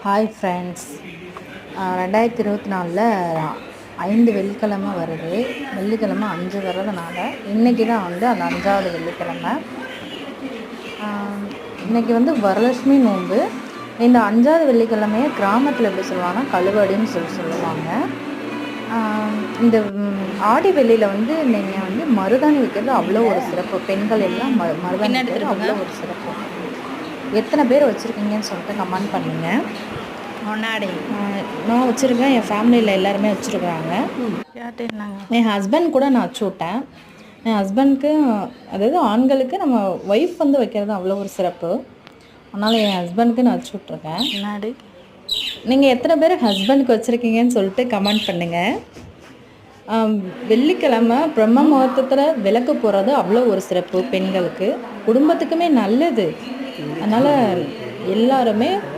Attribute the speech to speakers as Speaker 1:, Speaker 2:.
Speaker 1: Hi friends, 2024 5 வெள்ளிக்கிழமை வருது. வெள்ளிக்கிழமை 5 வர்றதுனால இன்றைக்கி தான் வந்து அந்த 5வது வெள்ளிக்கிழமை. இன்றைக்கி வந்து வரலட்சுமி நோன்பு. இந்த 5வது வெள்ளிக்கிழமையை கிராமத்தில் எப்படி சொல்லுவாங்கன்னா கழுவடின்னு சொல்லுவாங்க. இந்த ஆடி வெள்ளியில் வந்து நீங்கள் வந்து மருதாணி வைக்கிறது அவ்வளோ ஒரு சிறப்பு. பெண்கள் எல்லாம் மருதாணி வைக்கிறது அவ்வளோ ஒரு சிறப்பு. எத்தனை பேர் வச்சுருக்கீங்கன்னு சொல்லிட்டு கமெண்ட் பண்ணுங்கள்.
Speaker 2: முன்னாடி
Speaker 1: நான் வச்சுருக்கேன், என் ஃபேமிலியில் எல்லாருமே வச்சுருக்குறாங்க. என் ஹஸ்பண்ட் கூட நான் வச்சு விட்டேன். என் ஹஸ்பண்ட்க்கு, அதாவது ஆண்களுக்கு நம்ம ஒய்ஃப் வந்து வைக்கிறது அவ்வளோ ஒரு சிறப்பு. அதனால் என் ஹஸ்பண்டுக்கு நான் வச்சு விட்ருக்கேன்.
Speaker 2: முன்னாடி
Speaker 1: நீங்கள் எத்தனை பேர் ஹஸ்பண்டுக்கு வச்சுருக்கீங்கன்னு சொல்லிட்டு கமெண்ட் பண்ணுங்கள். வெள்ளிக்கிழமை பிரம்ம முகூர்த்தத்தில் விளக்கு போடுறது அவ்வளோ ஒரு சிறப்பு. பெண்களுக்கு, குடும்பத்துக்குமே நல்லது. அதனால் எல்லாருமே